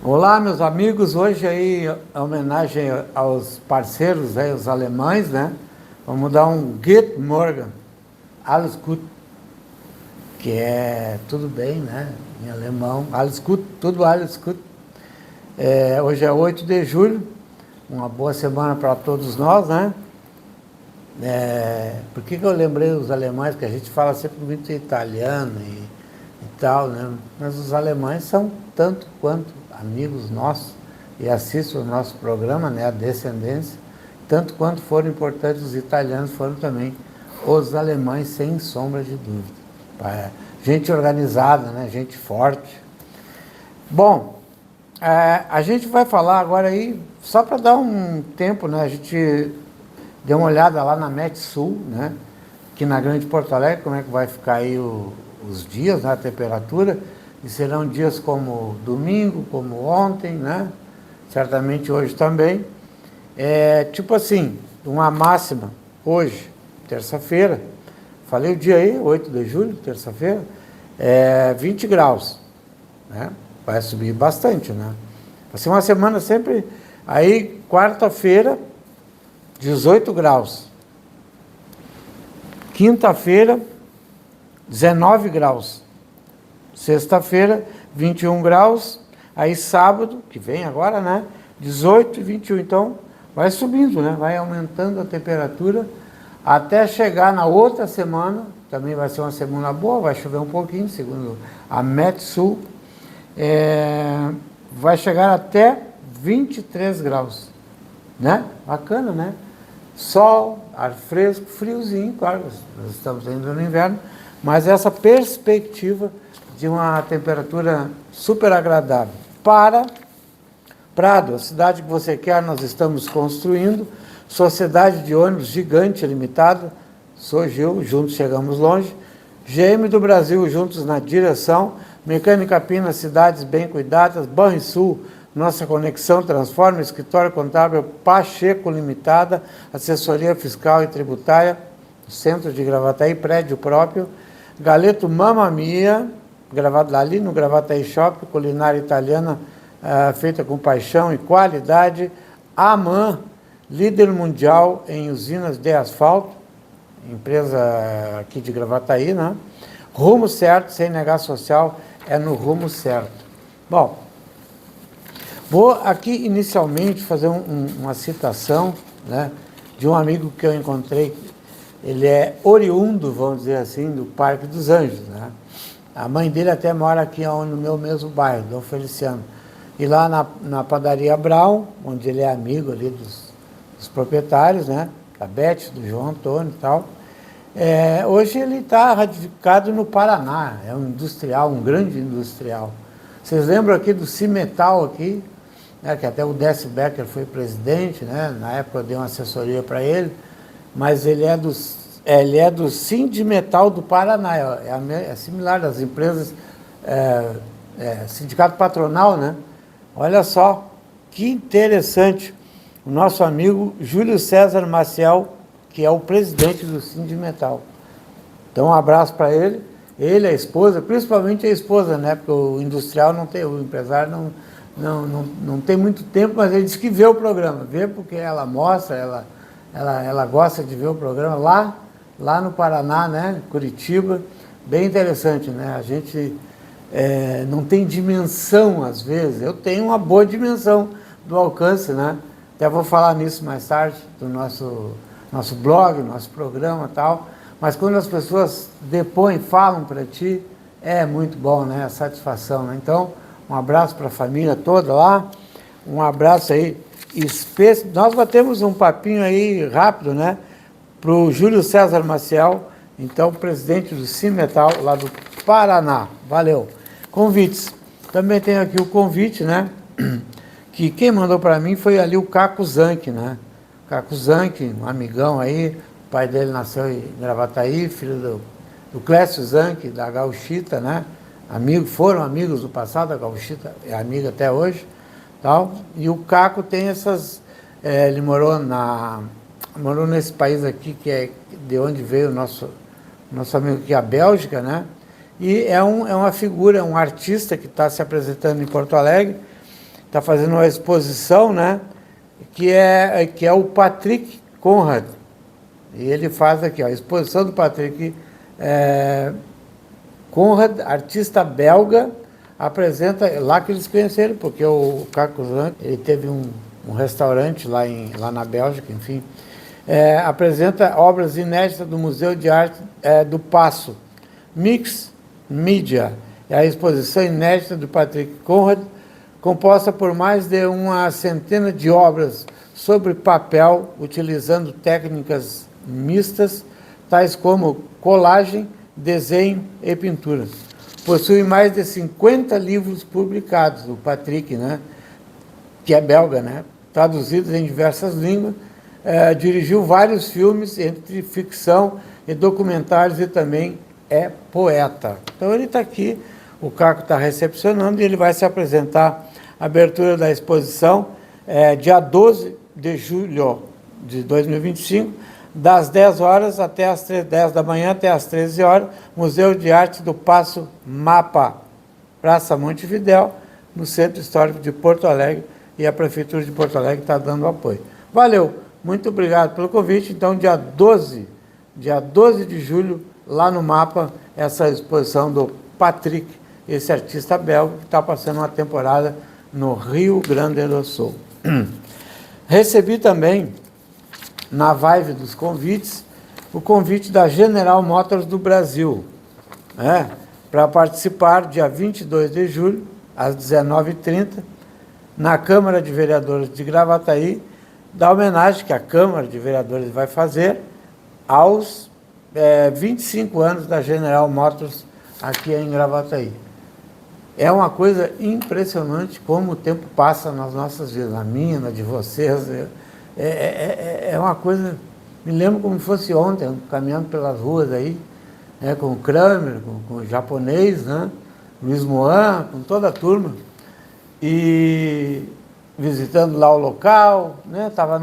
Olá, meus amigos. Hoje aí, em homenagem aos parceiros aí, os alemães, né? Vamos dar um Guten Morgen, alles gut, que é tudo bem, né? Em alemão, alles gut, tudo alles gut. Hoje é 8 de julho, uma boa semana para todos nós, né? Por que eu lembrei os alemães? Que a gente fala sempre muito italiano e tal, né? Mas os alemães são tanto quanto amigos nossos e assistem o nosso programa, né? A Descendência, tanto quanto foram importantes os italianos, foram também os alemães, sem sombra de dúvida. Gente organizada, né? Gente forte. Bom, a gente vai falar agora aí, só para dar um tempo, né? A gente deu uma olhada lá na Metsul, né? Aqui na Grande Porto Alegre, como é que vai ficar aí os dias, né? A temperatura, e serão dias como domingo, como ontem, né? Certamente hoje também. Tipo assim, uma máxima, hoje, terça-feira, falei o dia aí, 8 de julho, terça-feira, 20 graus, né? Vai subir bastante, né? Vai ser uma semana sempre, aí quarta-feira, 18 graus. Quinta-feira, 19 graus. Sexta-feira, 21 graus. Aí sábado, que vem agora, né? 18 e 21. Então, vai subindo, né? Vai aumentando a temperatura até chegar na outra semana. Também vai ser uma semana boa, vai chover um pouquinho, segundo a Metsul. Vai chegar até 23 graus, né? Bacana, né? Sol, ar fresco, friozinho, claro, nós estamos ainda no inverno, mas essa perspectiva de uma temperatura super agradável. Para Prado, a cidade que você quer, nós estamos construindo, sociedade de ônibus gigante, limitada, Sogil, juntos chegamos longe, GM do Brasil, juntos na direção, Mecânica Pina, cidades bem cuidadas, Banrisul, nossa conexão transforma, escritório contábil Pacheco Limitada, assessoria fiscal e tributária, centro de Gravataí, prédio próprio, Galeto Mamma Mia, gravado ali no Gravataí Shopping, culinária italiana feita com paixão e qualidade, Aman, líder mundial em usinas de asfalto, empresa aqui de Gravataí, né? Rumo certo, sem negar social, é no rumo certo. Bom, vou aqui inicialmente fazer uma citação, né, de um amigo que eu encontrei. Ele é oriundo, vamos dizer assim, do Parque dos Anjos, né? A mãe dele até mora aqui no meu mesmo bairro, Dom Feliciano. E lá na padaria Brown, onde ele é amigo ali dos proprietários, né, da Beth, do João Antônio e tal. Hoje ele está radificado no Paraná, é um industrial, um grande industrial. Vocês lembram aqui do Cimetal aqui, né, que até o Décio Becker foi presidente, né? Na época eu dei uma assessoria para ele, mas ele é do Sindimetal do Paraná, é similar às empresas, sindicato patronal, né? Olha só, que interessante, o nosso amigo Júlio César Maciel, que é o presidente do Sindimetal. Então, um abraço para ele, a esposa, principalmente a esposa, né? Porque o industrial não tem, o empresário não tem muito tempo, mas ele disse que vê o programa, vê porque ela mostra, ela gosta de ver o programa lá no Paraná, né, Curitiba, bem interessante, né, a gente não tem dimensão às vezes, eu tenho uma boa dimensão do alcance, né, até vou falar nisso mais tarde, do nosso blog, nosso programa e tal, mas quando as pessoas depõem, falam para ti, é muito bom, né, a satisfação, né, então, um abraço para a família toda lá, um abraço aí especial. Nós batemos um papinho aí rápido, né, para o Júlio César Maciel, então presidente do Cimetal lá do Paraná. Valeu. Convites. Também tem aqui o convite, né, que quem mandou para mim foi ali o Caco Zanck, né, Caco Zanck, um amigão aí, o pai dele nasceu em Gravataí, filho do Clécio Zanck, da Gauchita, né, foram amigos do passado, a Gauchita é amiga até hoje, tal, e o Caco tem ele morou nesse país aqui, que é de onde veio o nosso amigo aqui, a Bélgica, né, e é uma figura, um artista que está se apresentando em Porto Alegre, está fazendo uma exposição, né, que é o Patrick Conrad. E ele faz aqui, ó, a exposição do Patrick Conrad, artista belga, apresenta, lá que eles conheceram, porque o Caco Zan, ele teve um restaurante lá na Bélgica, enfim, apresenta obras inéditas do Museu de Arte do Paço, Mix Media, é a exposição inédita do Patrick Conrad, composta por mais de uma centena de obras sobre papel, utilizando técnicas mistas, tais como colagem, desenho e pintura. Possui mais de 50 livros publicados, o Patrick, né, que é belga, né, traduzidos em diversas línguas, dirigiu vários filmes, entre ficção e documentários, e também é poeta. Então ele está aqui, o Caco está recepcionando, e ele vai se apresentar. A abertura da exposição dia 12 de julho de 2025, das 10 horas até as 10 da manhã até as 13 horas, Museu de Arte do Paço Mapa, Praça Montevidéu, no Centro Histórico de Porto Alegre, e a Prefeitura de Porto Alegre está dando apoio. Valeu, muito obrigado pelo convite. Então, dia 12 de julho, lá no Mapa, essa exposição do Patrick, esse artista belga que está passando uma temporada no Rio Grande do Sul. Recebi também, na vibe dos convites, o convite da General Motors do Brasil, para participar dia 22 de julho, às 19h30, na Câmara de Vereadores de Gravataí, da homenagem que a Câmara de Vereadores vai fazer aos 25 anos da General Motors aqui em Gravataí. É uma coisa impressionante como o tempo passa nas nossas vidas, na minha, na de vocês. É uma coisa, me lembro como se fosse ontem, caminhando pelas ruas aí, com o Kramer, com o japonês, né, Luiz Moan, com toda a turma, e visitando lá o local, né, estava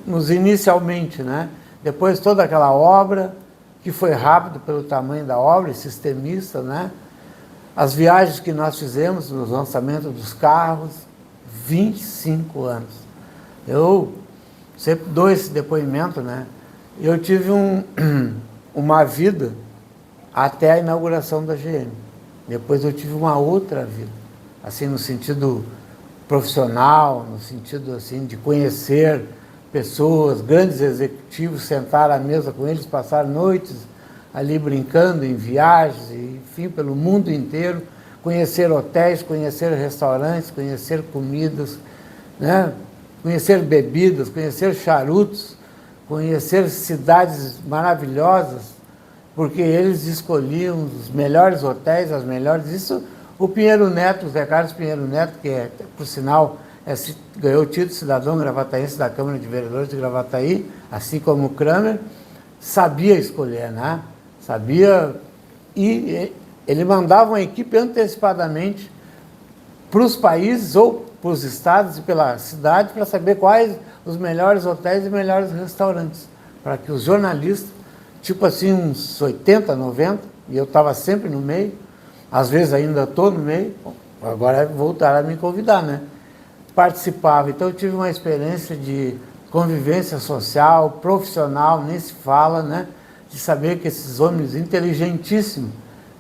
nos inicialmente, né, depois toda aquela obra, que foi rápido pelo tamanho da obra, sistemista, né, as viagens que nós fizemos nos lançamentos dos carros, 25 anos. Eu sempre dou esse depoimento, né? Eu tive uma vida até a inauguração da GM. Depois eu tive uma outra vida, assim, no sentido profissional, no sentido assim de conhecer pessoas, grandes executivos, sentar à mesa com eles, passar noites ali brincando em viagens, enfim, pelo mundo inteiro, conhecer hotéis, conhecer restaurantes, conhecer comidas, né? Conhecer bebidas, conhecer charutos, conhecer cidades maravilhosas, porque eles escolhiam os melhores hotéis, as melhores... Isso, o Pinheiro Neto, o Zé Carlos Pinheiro Neto, que por sinal, ganhou o título de cidadão gravataense da Câmara de Vereadores de Gravataí, assim como o Kramer, sabia escolher, né? Sabia, e ele mandava uma equipe antecipadamente para os países ou para os estados e pela cidade para saber quais os melhores hotéis e melhores restaurantes, para que os jornalistas, tipo assim, uns 80, 90, e eu estava sempre no meio, às vezes ainda estou no meio, agora voltaram a me convidar, né? Participava, então eu tive uma experiência de convivência social, profissional, nem se fala, né? De saber que esses homens inteligentíssimos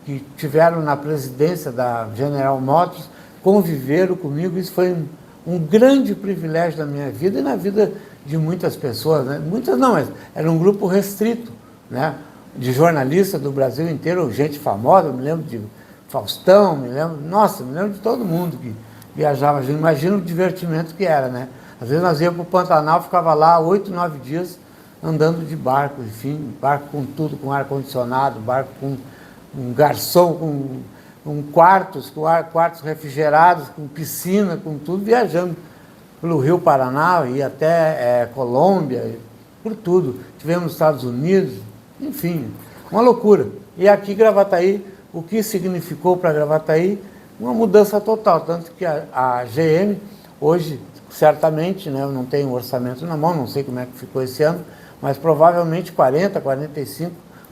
que tiveram na presidência da General Motors conviveram comigo. Isso foi um grande privilégio da minha vida e na vida de muitas pessoas, né? Muitas não, mas era um grupo restrito, né? De jornalistas do Brasil inteiro, gente famosa, eu me lembro de Faustão, me lembro de todo mundo que viajava. Imagina o divertimento que era, né? Às vezes nós íamos para o Pantanal, ficava lá 8, 9 dias andando de barco, enfim, barco com tudo, com ar-condicionado, barco com um garçom, com quartos refrigerados, com piscina, com tudo, viajando pelo Rio Paraná e até Colômbia, por tudo. Tivemos nos Estados Unidos, enfim, uma loucura. E aqui Gravataí, o que significou para Gravataí? Uma mudança total, tanto que a GM, hoje, certamente, né, eu não tenho um orçamento na mão, não sei como é que ficou esse ano, mas provavelmente 40%,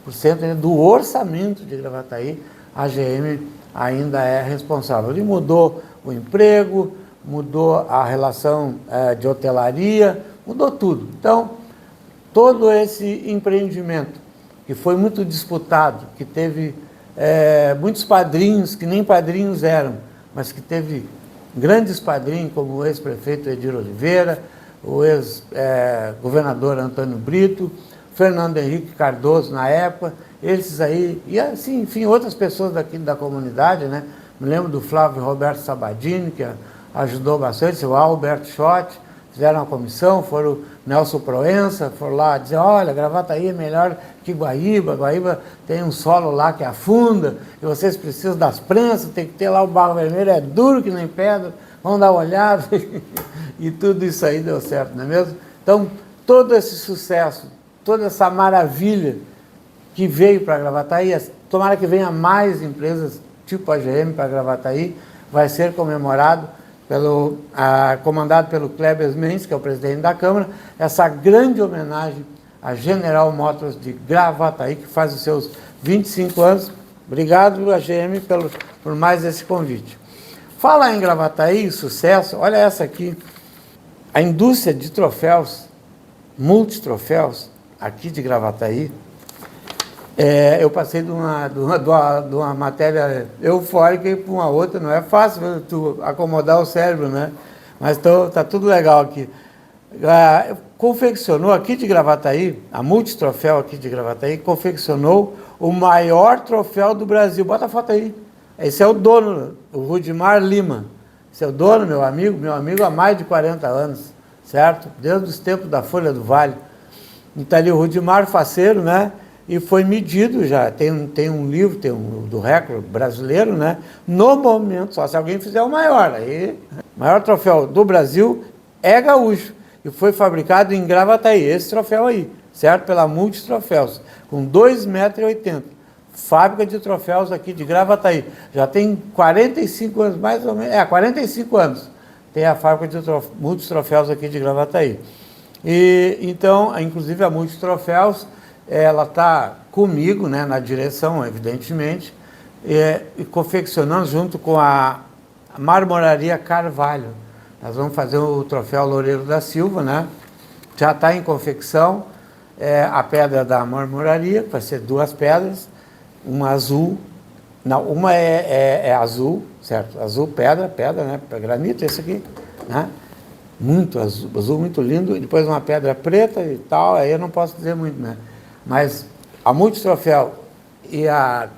45% do orçamento de Gravataí, a GM ainda é responsável. Ele mudou o emprego, mudou a relação de hotelaria, mudou tudo. Então, todo esse empreendimento, que foi muito disputado, que teve muitos padrinhos, que nem padrinhos eram, mas que teve grandes padrinhos, como o ex-prefeito Edir Oliveira, o ex-governador Antônio Brito, Fernando Henrique Cardoso na época, esses aí, e assim, enfim, outras pessoas daqui da comunidade, né? Me lembro do Flávio Roberto Sabadini, que ajudou bastante, o Alberto Schott, fizeram uma comissão, foram o Nelson Proença, foram lá dizer, olha, Gravataí é melhor que Guaíba, Guaíba tem um solo lá que afunda, e vocês precisam das prensas, tem que ter lá o barro vermelho, é duro que nem pedra, vamos dar uma olhada, e tudo isso aí deu certo, não é mesmo? Então, todo esse sucesso, toda essa maravilha que veio para Gravataí, tomara que venha mais empresas tipo a GM para Gravataí, vai ser comemorado comandado pelo Kleber Mendes, que é o presidente da Câmara, essa grande homenagem à General Motors de Gravataí, que faz os seus 25 anos. Obrigado, AGM, por mais esse convite. Falar em Gravataí, sucesso, olha essa aqui, a indústria de troféus, multitroféus, aqui de Gravataí. Eu passei de uma matéria eufórica para uma outra, não é fácil tu acomodar o cérebro, né? Mas tá tudo legal aqui. Confeccionou aqui de Gravataí, a Multitroféu aqui de Gravataí, confeccionou o maior troféu do Brasil. Bota a foto aí. Esse é o dono, o Rudimar Lima. Esse é o dono, meu amigo há mais de 40 anos, certo? Desde os tempos da Folha do Vale. Então ali o Rudimar Faceiro, né? E foi medido já, tem um livro, do recorde brasileiro, né? No momento, só se alguém fizer o maior. Aí, o maior troféu do Brasil é gaúcho. E foi fabricado em Gravataí, esse troféu aí, certo? Pela Multitroféus, com 2,80 metros. Fábrica de troféus aqui de Gravataí. Já tem 45 anos, mais ou menos, 45 anos. Tem a fábrica de Multitroféus aqui de Gravataí. E, então, inclusive a Multitroféus, ela está comigo, né, na direção, evidentemente, e confeccionando junto com a Marmoraria Carvalho. Nós vamos fazer o troféu Loureiro da Silva, né? Já está em confecção, a pedra da marmoraria, vai ser 2 pedras, uma azul, não, uma é azul, certo? Azul pedra, né? Granito, esse aqui, né? Muito azul, muito lindo, e depois uma pedra preta e tal, aí eu não posso dizer muito, né? Mas a Multitroféu e a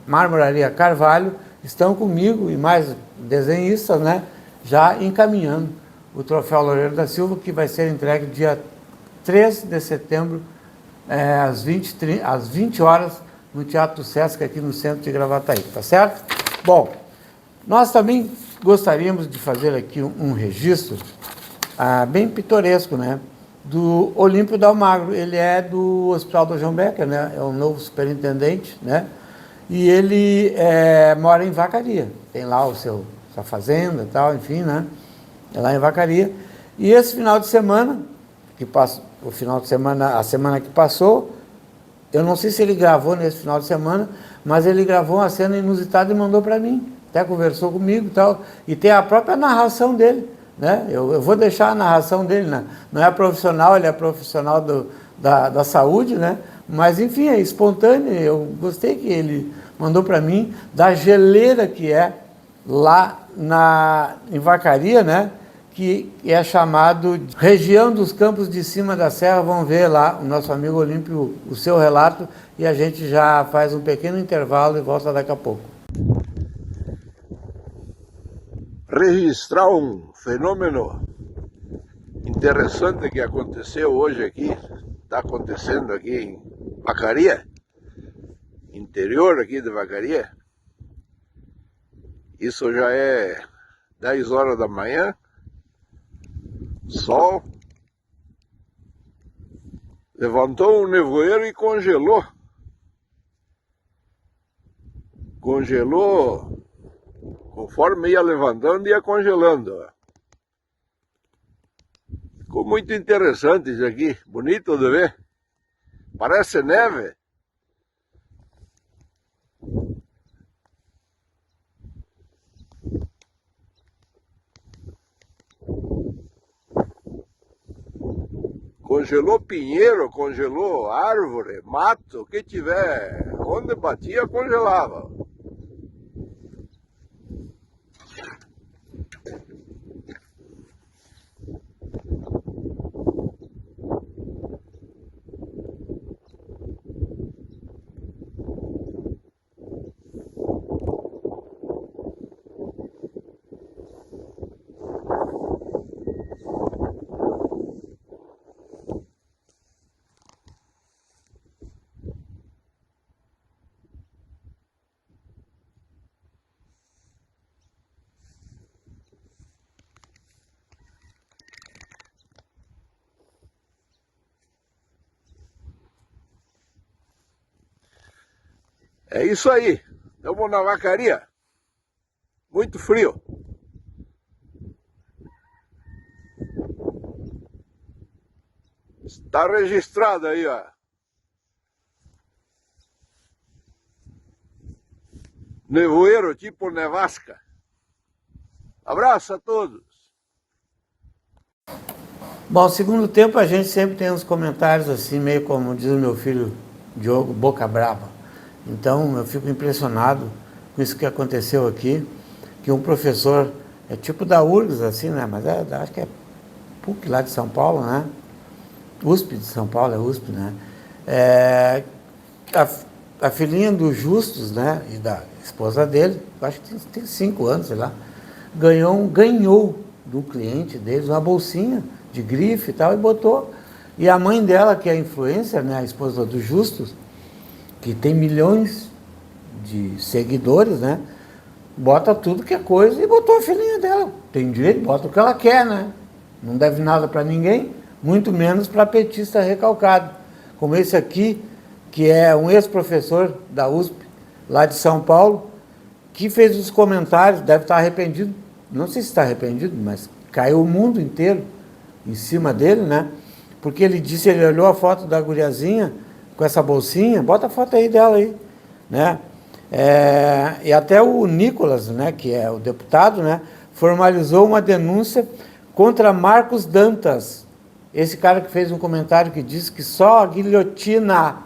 Marmoraria Carvalho estão comigo e mais desenhistas, né, já encaminhando o troféu Loureiro da Silva, que vai ser entregue dia 13 de setembro, às 20 horas, no Teatro do Sesc, aqui no centro de Gravataí, tá certo? Bom, nós também gostaríamos de fazer aqui um registro bem pitoresco, né? Do Olímpio Dalmagro. Ele é do Hospital do João Becker, né? É o novo superintendente, né? E ele mora em Vacaria, tem lá sua fazenda e tal, enfim, né? É lá em Vacaria. E esse final de semana, a semana que passou, eu não sei se ele gravou nesse final de semana, mas ele gravou uma cena inusitada e mandou para mim. Até conversou comigo e tal. E tem a própria narração dele, né? Eu vou deixar a narração dele, né? Não é profissional, ele é profissional da saúde, né? Mas, enfim, é espontâneo. Eu gostei que ele mandou para mim da geleira que é lá em Vacaria, né? Que é chamado de região dos Campos de Cima da Serra. Vão ver lá o nosso amigo Olímpio, o seu relato, e a gente já faz um pequeno intervalo e volta daqui a pouco. Registrar um fenômeno interessante que aconteceu hoje aqui, está acontecendo aqui em Vacaria, interior aqui de Vacaria. Isso já é 10 horas da manhã, sol, levantou um nevoeiro e congelou. Conforme ia levantando, ia congelando. Ficou muito interessante isso aqui, bonito de ver. Parece neve. congelou pinheiro, congelou árvore, mato, o que tiver, onde batia, congelava. É isso aí, estamos na vacaria, muito frio. Está registrado aí, ó. Nevoeiro tipo nevasca. Abraço a todos. Bom, segundo tempo a gente sempre tem uns comentários assim, meio como diz o meu filho Diogo, boca brava. Então eu fico impressionado com isso que aconteceu aqui, que um professor, é tipo da URGS assim, né, mas acho que é PUC lá de São Paulo, né, USP de São Paulo, é USP, né, a filhinha do Justus, né, e da esposa dele, acho que tem 5 anos, sei lá, ganhou do cliente deles uma bolsinha de grife e tal, e botou. E a mãe dela, que é influencer, né, a esposa do Justus, que tem milhões de seguidores, né, bota tudo que é coisa e botou a filhinha dela. Tem direito, bota o que ela quer, né? Não deve nada para ninguém, muito menos para petista recalcado. Como esse aqui, que é um ex-professor da USP, lá de São Paulo, que fez os comentários, deve estar arrependido, não sei se está arrependido, mas caiu o mundo inteiro em cima dele, né? Porque ele disse, ele olhou a foto da guriazinha com essa bolsinha, bota a foto aí dela aí, né? E até o Nicolas, né, que é o deputado, né, formalizou uma denúncia contra Marcos Dantas, esse cara que fez um comentário que disse que só guilhotina,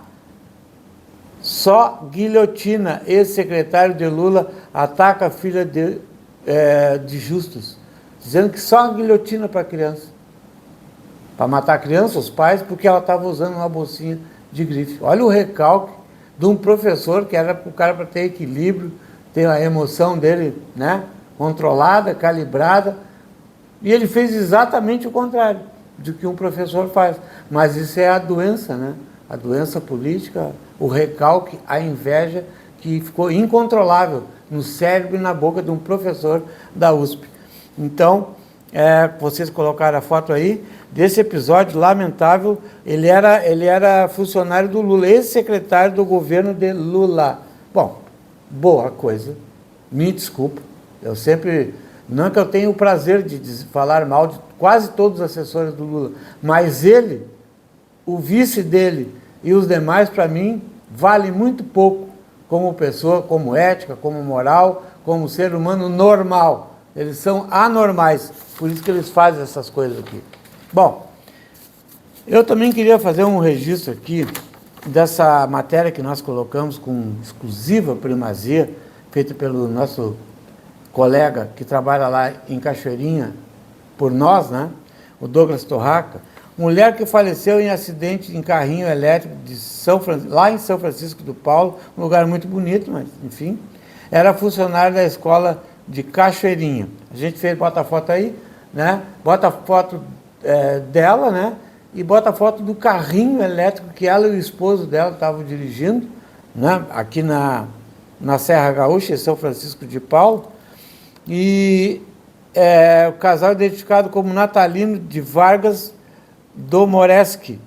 ex-secretário de Lula ataca a filha de Justus, dizendo que só guilhotina para criança, para matar a criança, os pais, porque ela estava usando uma bolsinha de grife. Olha o recalque de um professor que era o cara para ter equilíbrio, ter a emoção dele, né, controlada, calibrada, e ele fez exatamente o contrário do que um professor faz. Mas isso é a doença, né? A doença política, o recalque, a inveja, que ficou incontrolável no cérebro e na boca de um professor da USP. Então, vocês colocaram a foto aí desse episódio lamentável. Ele era funcionário do Lula, ex-secretário do governo de Lula. Bom, boa coisa, me desculpa, eu sempre, não é que eu tenha o prazer de falar mal de quase todos os assessores do Lula, mas ele, o vice dele e os demais, para mim, vale muito pouco como pessoa, como ética, como moral, como ser humano normal. Eles são anormais, por isso que eles fazem essas coisas aqui. Bom, eu também queria fazer um registro aqui dessa matéria que nós colocamos com exclusiva primazia, feita pelo nosso colega que trabalha lá em Cachoeirinha, por nós, né? O Douglas Torraca. Mulher que faleceu em acidente em carrinho elétrico lá em São Francisco do Paulo, um lugar muito bonito, mas enfim, era funcionária da escola de Cachoeirinha. A gente bota a foto aí, né? Bota a foto dela, né? E bota a foto do carrinho elétrico que ela e o esposo dela estavam dirigindo, né? Aqui na Serra Gaúcha, em São Francisco de Paulo. E o casal é identificado como Natalino de Vargas Domoreski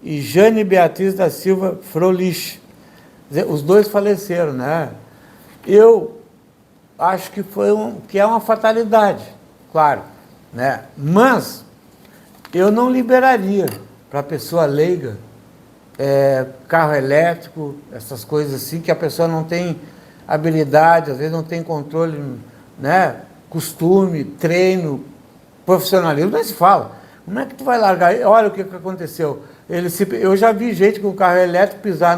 e Jane Beatriz da Silva Frolich. Os dois faleceram, né? Eu acho que que é uma fatalidade, claro, né? Mas eu não liberaria para a pessoa leiga carro elétrico, essas coisas assim, que a pessoa não tem habilidade, às vezes não tem controle, né? Costume, treino, profissionalismo, nem se fala. Como é que tu vai largar? Olha o que aconteceu. Eu já vi gente com carro elétrico pisar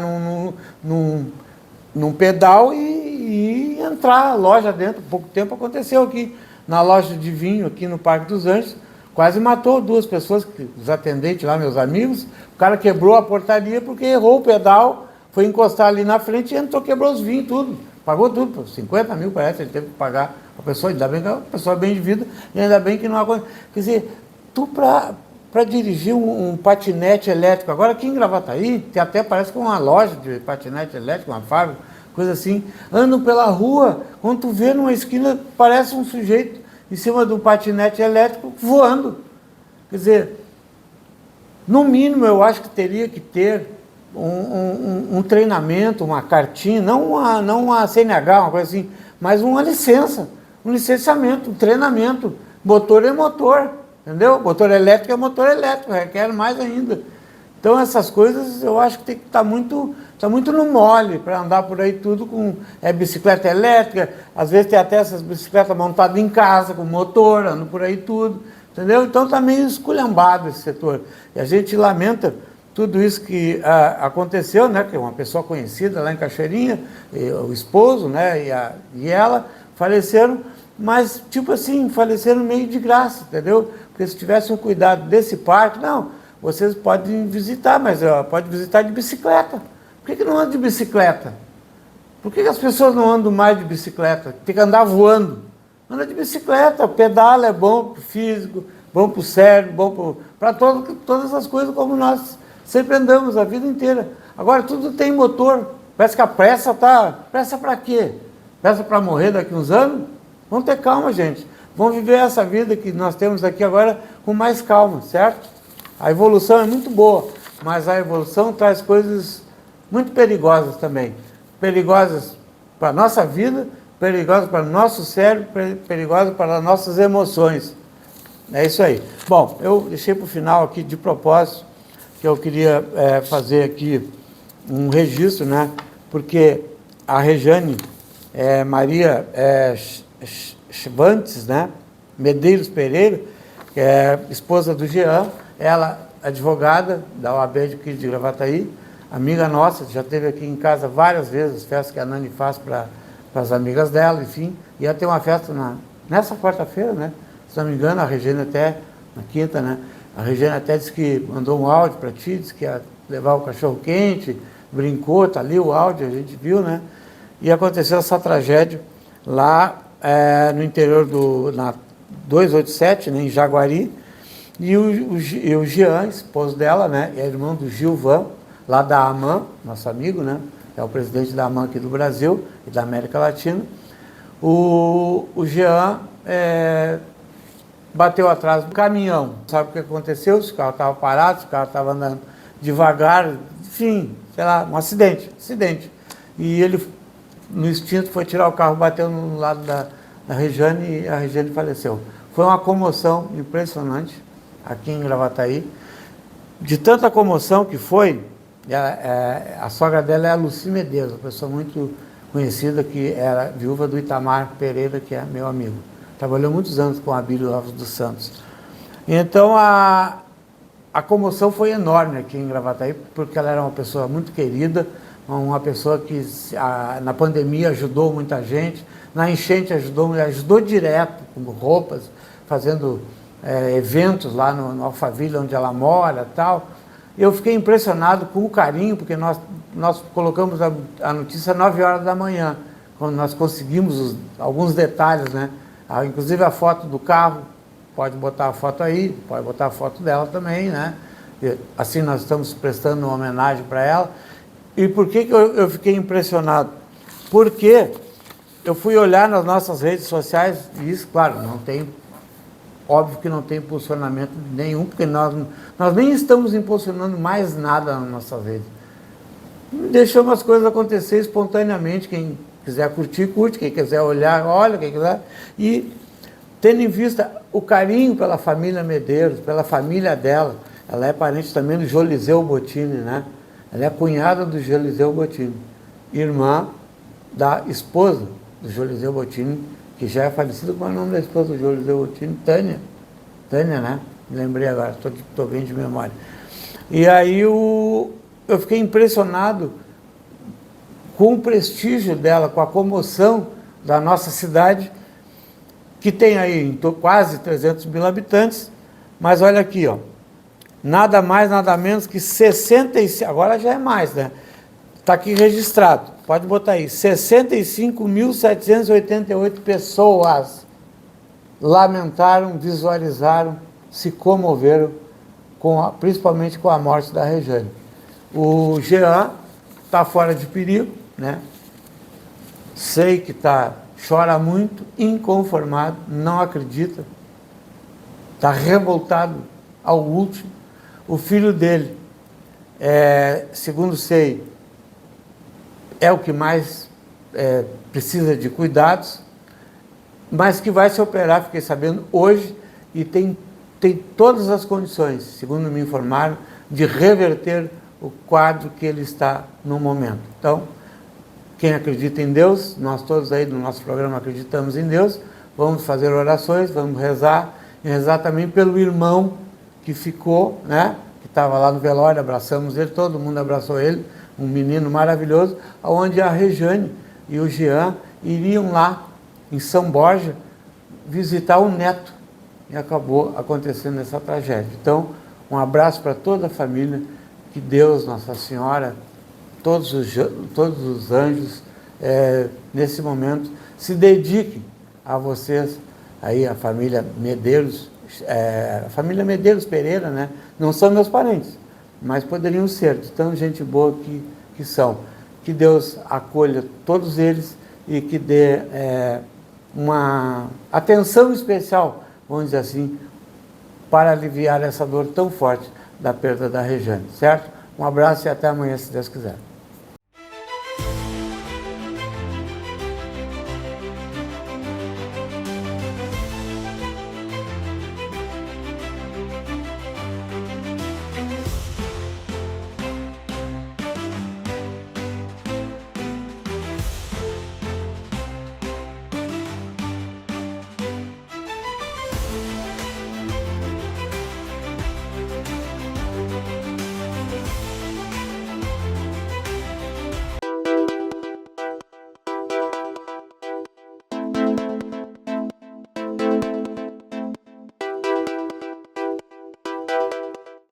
num pedal e entrar loja dentro. Pouco tempo aconteceu aqui, na loja de vinho, aqui no Parque dos Anjos. Quase matou 2 pessoas, os atendentes lá, meus amigos. O cara quebrou a portaria porque errou o pedal, foi encostar ali na frente e entrou, quebrou os vinhos, tudo. Pagou tudo, 50 mil parece, ele teve que pagar a pessoa, ainda bem que é uma pessoa bem de vida, e ainda bem que não aconteceu. Quer dizer, tu para dirigir um patinete elétrico, agora aqui em Gravataí, tem até parece que uma loja de patinete elétrico, uma fábrica, coisa assim, andam pela rua, quando tu vê numa esquina, parece um sujeito em cima de um patinete elétrico voando. Quer dizer, no mínimo eu acho que teria que ter um treinamento, uma cartinha, não uma CNH, uma coisa assim, mas uma licença, um licenciamento, um treinamento. Motor é motor, entendeu? Motor elétrico é motor elétrico, requer mais ainda. Então essas coisas eu acho que tem que estar muito no mole para andar por aí tudo com bicicleta elétrica, às vezes tem até essas bicicletas montadas em casa com motor, andando por aí tudo, entendeu? Então está meio esculhambado esse setor. E a gente lamenta tudo isso que aconteceu, né, que é uma pessoa conhecida lá em Cachoeirinha, o esposo, né, e ela faleceram, mas tipo assim, faleceram meio de graça, entendeu? Porque se tivessem um cuidado desse parque, não, vocês podem visitar, mas pode visitar de bicicleta. Por que não anda de bicicleta? Por que as pessoas não andam mais de bicicleta? Tem que andar voando. Anda de bicicleta, pedala, é bom para o físico, bom para o cérebro, bom para todas as coisas como nós sempre andamos a vida inteira. Agora tudo tem motor. Parece que a pressa está... Pressa para quê? Pressa para morrer daqui uns anos? Vamos ter calma, gente. Vamos viver essa vida que nós temos aqui agora com mais calma, certo? A evolução é muito boa, mas a evolução traz coisas muito perigosas também. Perigosas para a nossa vida, perigosas para o nosso cérebro, perigosas para as nossas emoções. É isso aí. Bom, eu deixei para o final aqui de propósito, que eu queria fazer aqui um registro, né? Porque a Rejane Maria Schwantes, né? Medeiros Pereira, que é esposa do Jean, ela advogada da OAB de Gravataí, amiga nossa, já esteve aqui em casa várias vezes, as festas que a Nani faz para as amigas dela, enfim, ia ter uma festa nessa quarta-feira, né? Se não me engano, a Regina até, na quinta, né? A Regina até disse que mandou um áudio para ti, disse que ia levar o cachorro quente, brincou, tá ali o áudio, a gente viu, né? E aconteceu essa tragédia lá no interior na 287, né, em Jaguari, e o Jean, esposo dela, né, é irmão do Gilvan, lá da AMAN, nosso amigo, né, é o presidente da AMAN aqui do Brasil e da América Latina. O Jean bateu atrás do caminhão. Sabe o que aconteceu? Os carros estavam parados, os carros estavam andando devagar, enfim, sei lá, um acidente. E ele, no instinto, foi tirar o carro, bateu no lado da Rejane e a Rejane faleceu. Foi uma comoção impressionante aqui em Gravataí. De tanta comoção que foi, a sogra dela é a Lucy Medeiros, uma pessoa muito conhecida, que era viúva do Itamar Pereira, que é meu amigo. Trabalhou muitos anos com a Abílio Alves dos Santos. Então a comoção foi enorme aqui em Gravataí, porque ela era uma pessoa muito querida, uma pessoa que na pandemia ajudou muita gente, na enchente ajudou direto, com roupas, fazendo eventos lá no Alphaville, onde ela mora e tal. Eu fiquei impressionado com o carinho, porque nós colocamos a notícia às 9 horas da manhã, quando nós conseguimos alguns detalhes, né? Inclusive a foto do carro, pode botar a foto aí, pode botar a foto dela também, né? E, assim nós estamos prestando uma homenagem para ela. E por que eu fiquei impressionado? Porque eu fui olhar nas nossas redes sociais, e isso, claro, óbvio que não tem impulsionamento nenhum, porque nós nem estamos impulsionando mais nada nas nossas redes. Deixamos as coisas acontecer espontaneamente, quem quiser curtir, curte, quem quiser olhar, olha, quem quiser. E tendo em vista o carinho pela família Medeiros, pela família dela, ela é parente também do Joliseu Bottini, né? Ela é cunhada do Joliseu Bottini, irmã da esposa do Joliseu Bottini, que já é falecida. Qual é o nome da esposa do Joliseu Bottini? Tânia, né? Me lembrei agora, estou bem de memória. E aí eu fiquei impressionado com o prestígio dela, com a comoção da nossa cidade, que tem aí quase 300 mil habitantes, mas olha aqui, ó, nada mais, nada menos que 65, agora já é mais, né? Está aqui registrado, pode botar aí, 65.788 pessoas lamentaram, visualizaram, se comoveram, principalmente com a morte da Rejane. O Jean está fora de perigo, né? Sei que chora muito, inconformado, não acredita, está revoltado ao último. O filho dele, segundo sei, é o que mais precisa de cuidados, mas que vai se operar, fiquei sabendo, hoje, e tem todas as condições, segundo me informaram, de reverter o quadro que ele está no momento. Então, quem acredita em Deus, nós todos aí no nosso programa acreditamos em Deus, vamos fazer orações, vamos rezar, e rezar também pelo irmão que ficou, né, que estava lá no velório, abraçamos ele, todo mundo abraçou ele, um menino maravilhoso, onde a Rejane e o Jean iriam lá em São Borja visitar o neto, e acabou acontecendo essa tragédia. Então, um abraço para toda a família, que Deus, Nossa Senhora, todos os anjos, nesse momento, se dediquem a vocês, aí a família Medeiros, a família Medeiros Pereira, né? Não são meus parentes, mas poderiam ser, de tão gente boa que são. Que Deus acolha todos eles e que dê uma atenção especial, vamos dizer assim, para aliviar essa dor tão forte da perda da Rejane, certo? Um abraço e até amanhã, se Deus quiser.